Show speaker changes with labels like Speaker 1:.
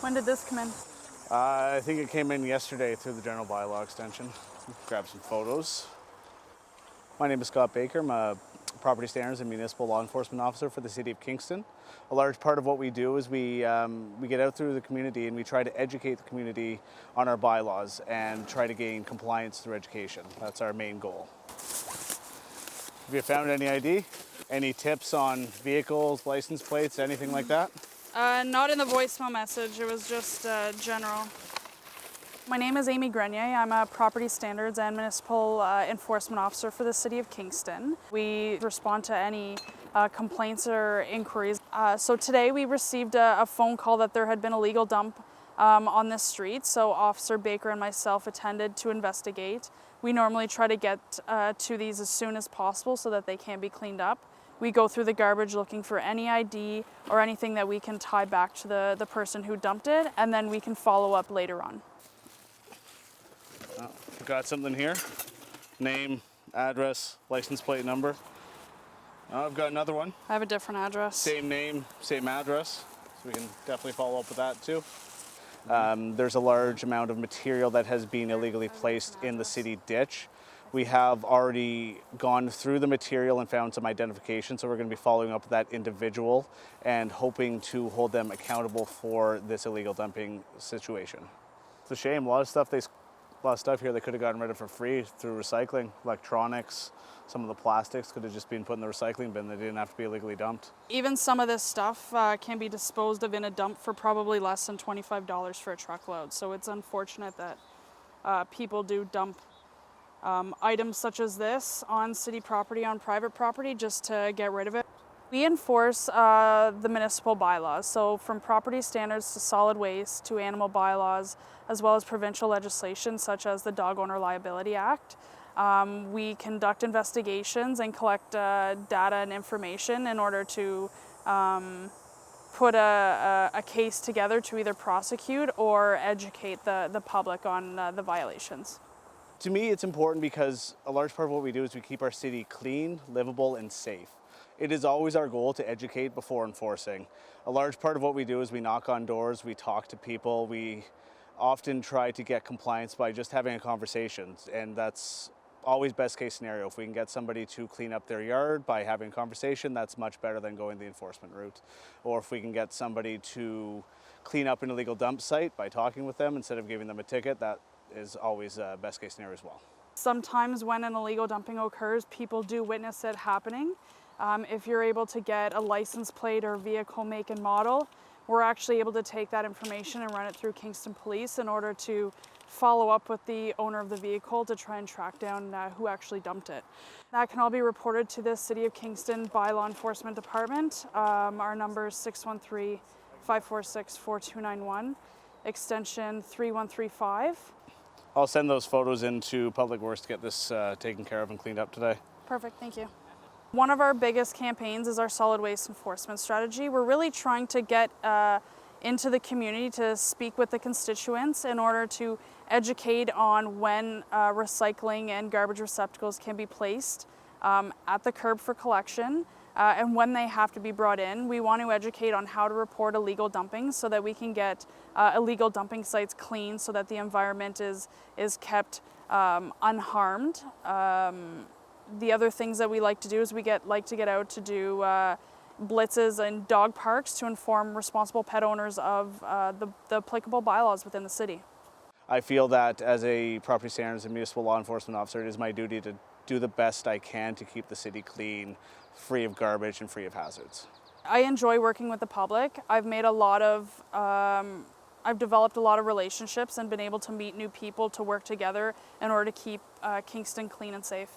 Speaker 1: When did this come in?
Speaker 2: I think it came in yesterday through the general bylaw extension. Grab some photos. My name is Scott Baker. I'm a property standards and municipal law enforcement officer for the city of Kingston. A large part of what we do is we get out through the community and we try to educate the community on our bylaws and try to gain compliance through education. That's our main goal. Have you found any ID? Any tips on vehicles, license plates, anything like that?
Speaker 1: Not in the voicemail message, it was just general. My name is Amy Grenier. I'm a property standards and municipal enforcement officer for the city of Kingston. We respond to any complaints or inquiries. So today we received a phone call that there had been a legal dump on this street. So Officer Baker and myself attended to investigate. We normally try to get to these as soon as possible so that they can be cleaned up. We go through the garbage looking for any ID or anything that we can tie back to the person who dumped it, and then we can follow up later on.
Speaker 2: We've got something here. Name, address, license plate number. I've got another one.
Speaker 1: I have a different address.
Speaker 2: Same name, same address. So we can definitely follow up with that too. There's a large amount of material that has been illegally placed in the city ditch. We have already gone through the material and found some identification, so we're going to be following up with that individual and hoping to hold them accountable for this illegal dumping situation. It's a shame. A lot of stuff here they could have gotten rid of for free through recycling. Electronics, some of the plastics could have just been put in the recycling bin. They didn't have to be illegally dumped.
Speaker 1: Even some of this stuff can be disposed of in a dump for probably less than $25 for a truckload. So it's unfortunate that people do dump items such as this on city property, on private property, just to get rid of it. We enforce the municipal bylaws, so from property standards to solid waste to animal bylaws, as well as provincial legislation such as the Dog Owner Liability Act. We conduct investigations and collect data and information in order to put a case together to either prosecute or educate the public on the violations.
Speaker 2: To me, it's important because a large part of what we do is we keep our city clean, livable, and safe. It is always our goal to educate before enforcing. A large part of what we do is we knock on doors, we talk to people, we often try to get compliance by just having a conversation, and that's always best case scenario. If we can get somebody to clean up their yard by having a conversation, that's much better than going the enforcement route. Or if we can get somebody to clean up an illegal dump site by talking with them instead of giving them a ticket, that is always best case scenario as well.
Speaker 1: Sometimes when an illegal dumping occurs, people do witness it happening. If you're able to get a license plate or vehicle make and model, we're actually able to take that information and run it through Kingston Police in order to follow up with the owner of the vehicle to try and track down who actually dumped it. That can all be reported to the City of Kingston Bylaw Enforcement Department. Our number is 613-546-4291, extension 3135.
Speaker 2: I'll send those photos into Public Works to get this taken care of and cleaned up today.
Speaker 1: Perfect, thank you. One of our biggest campaigns is our solid waste enforcement strategy. We're really trying to get into the community to speak with the constituents in order to educate on when recycling and garbage receptacles can be placed at the curb for collection and when they have to be brought in. We want to educate on how to report illegal dumping so that we can get illegal dumping sites clean so that the environment is kept unharmed. The other things that we like to do is we like to get out to do blitzes in dog parks to inform responsible pet owners of the applicable bylaws within the city.
Speaker 2: I feel that as a property standards and municipal law enforcement officer, it is my duty to do the best I can to keep the city clean, free of garbage and free of hazards.
Speaker 1: I enjoy working with the public. I've developed a lot of relationships and been able to meet new people to work together in order to keep Kingston clean and safe.